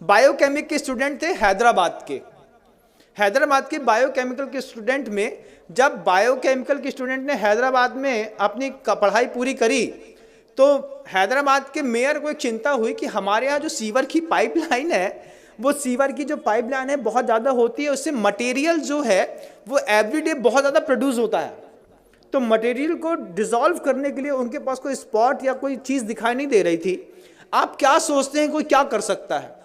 Biochemic के student थे हैदराबाद के बायोकेमिकल के स्टूडेंट में, जब बायोकेमिकल के स्टूडेंट ने हैदराबाद में अपनी पढ़ाई पूरी करी तो हैदराबाद के मेयर को एक चिंता हुई कि हमारे यहाँ जो सीवर की पाइपलाइन है, वो सीवर की जो पाइपलाइन है बहुत ज़्यादा होती है, उससे मटेरियल जो है वो एवरीडे बहुत ज़्यादा प्रोड्यूस होता है। तो मटेरियल को डिसॉल्व करने के लिए उनके पास कोई स्पॉट या कोई चीज़ दिखाई नहीं दे रही थी। आप क्या सोचते हैं कोई क्या कर सकता है?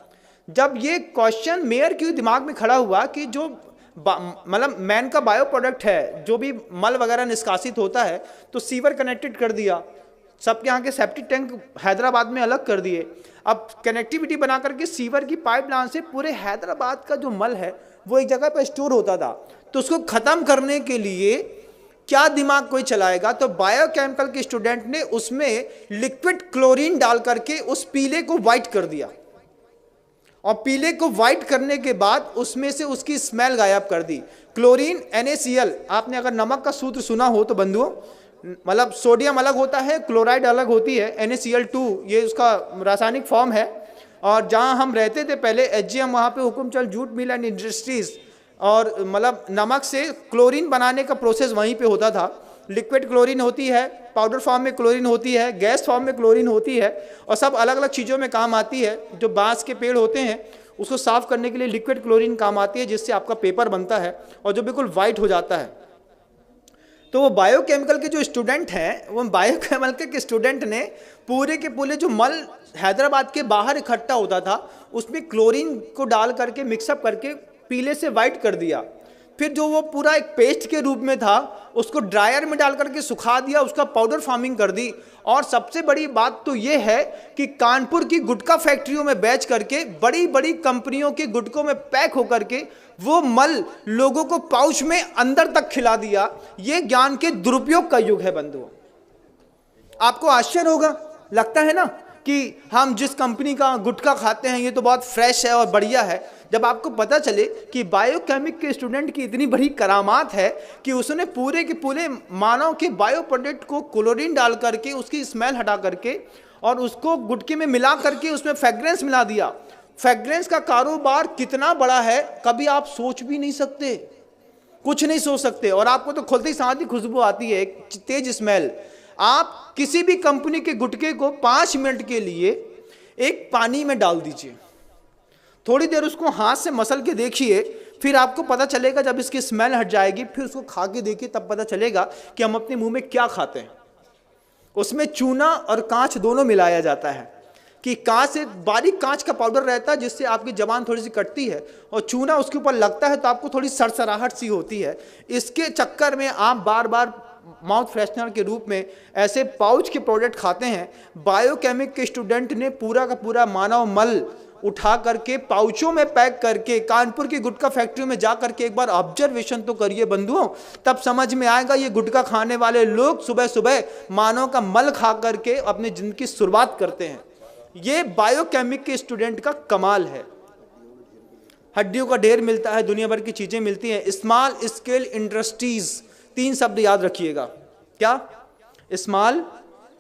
जब ये क्वेश्चन मेयर के दिमाग में खड़ा हुआ कि जो मतलब मैन का बायो प्रोडक्ट है, जो भी मल वगैरह निष्कासित होता है, तो सीवर कनेक्टेड कर दिया, सबके यहाँ के सेप्टिक टैंक हैदराबाद में अलग कर दिए। अब कनेक्टिविटी बना करके सीवर की पाइपलाइन से पूरे हैदराबाद का जो मल है वो एक जगह पर स्टोर होता था। तो उसको ख़त्म करने के लिए क्या दिमाग कोई चलाएगा? तो बायोकेमिकल के स्टूडेंट ने उसमें लिक्विड क्लोरीन डाल करके उस पीले को वाइट कर दिया, और पीले को वाइट करने के बाद उसमें से उसकी स्मेल गायब कर दी। क्लोरीन NaCl, आपने अगर नमक का सूत्र सुना हो तो बंधुओं, मतलब सोडियम अलग होता है, क्लोराइड अलग होती है, NaCl2 ये उसका रासायनिक फॉर्म है। और जहाँ हम रहते थे पहले HGM, वहाँ पे Hukumchand jute mill and industries, और मतलब नमक से क्लोरीन बनाने का प्रोसेस वहीं पे होता था। लिक्विड क्लोरीन होती है, पाउडर फॉर्म में क्लोरीन होती है, गैस फॉर्म में क्लोरीन होती है, और सब अलग अलग चीज़ों में काम आती है। जो बांस के पेड़ होते हैं उसको साफ करने के लिए लिक्विड क्लोरीन काम आती है, जिससे आपका पेपर बनता है और जो बिल्कुल वाइट हो जाता है। तो वो बायोकेमिकल के जो स्टूडेंट हैं, वो बायोकेमिकल के स्टूडेंट ने पूरे के पूरे जो मल हैदराबाद के बाहर इकट्ठा होता था उसमें क्लोरीन को डाल करके मिक्सअप करके पीले से वाइट कर दिया। फिर जो वो पूरा एक पेस्ट के रूप में था उसको ड्रायर में डाल करके सुखा दिया, उसका पाउडर फार्मिंग कर दी। और सबसे बड़ी बात तो ये है कि कानपुर की गुटखा फैक्ट्रियों में बेच करके बड़ी बड़ी कंपनियों के गुटकों में पैक होकर के वो मल लोगों को पाउच में अंदर तक खिला दिया। ये ज्ञान के दुरुपयोग का युग है बंधुओं। आपको आश्चर्य होगा, लगता है ना कि हम जिस कंपनी का गुटखा खाते हैं ये तो बहुत फ्रेश है और बढ़िया है। जब आपको पता चले कि बायोकेमिक के स्टूडेंट की इतनी बड़ी करामात है कि उसने पूरे के पूरे मानव के बायो प्रोडक्ट को क्लोरीन डाल करके उसकी स्मेल हटा करके और उसको गुटके में मिला करके उसमें फ्रेग्रेंस मिला दिया। फ्रेग्रेंस का कारोबार कितना बड़ा है कभी आप सोच भी नहीं सकते, कुछ नहीं सोच सकते। और आपको तो खुलते ही साथ ही खुशबू आती है, एक तेज स्मेल। आप किसी भी कंपनी के गुटके को 5 मिनट के लिए एक पानी में डाल दीजिए, थोड़ी देर उसको हाथ से मसल के देखिए, फिर आपको पता चलेगा, जब इसकी स्मेल हट जाएगी फिर उसको खा के देखिए, तब पता चलेगा कि हम अपने मुंह में क्या खाते हैं। उसमें चूना और कांच दोनों मिलाया जाता है कि कांच से बारीक कांच का पाउडर रहता है जिससे आपकी जबान थोड़ी सी कटती है, और चूना उसके ऊपर लगता है तो आपको थोड़ी सरसराहट सी होती है। इसके चक्कर में आप बार बार माउथ फ्रेशनर के रूप में ऐसे पाउच के प्रोडक्ट खाते हैं। बायोकेमिक के स्टूडेंट ने पूरा का पूरा मानव मल उठा करके पाउचों में पैक करके कानपुर की गुटखा फैक्ट्री में जा करके एक बार ऑब्जर्वेशन तो करिए बंधुओं, तब समझ में आएगा ये गुटखा खाने वाले लोग सुबह सुबह मानव का मल खा करके अपनी जिंदगी की शुरुआत करते हैं। ये बायोकेमिक के स्टूडेंट का कमाल है। हड्डियों का ढेर मिलता है, दुनिया भर की चीजें मिलती हैं। स्मॉल स्केल इंडस्ट्रीज, 3 शब्द याद रखिएगा। क्या? स्मॉल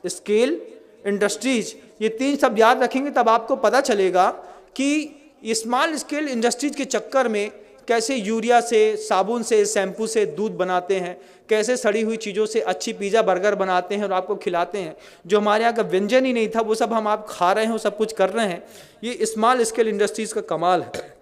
स्केल इंडस्ट्रीज, ये 3 शब्द याद रखेंगे तब आपको पता चलेगा कि स्मॉल स्केल इंडस्ट्रीज के चक्कर में कैसे यूरिया से, साबुन से, शैम्पू से दूध बनाते हैं, कैसे सड़ी हुई चीज़ों से अच्छी पिज़्ज़ा बर्गर बनाते हैं और आपको खिलाते हैं। जो हमारे यहाँ का व्यंजन ही नहीं था वो सब हम आप खा रहे हैं, वो सब कुछ कर रहे हैं। ये स्मॉल स्केल इंडस्ट्रीज़ का कमाल है।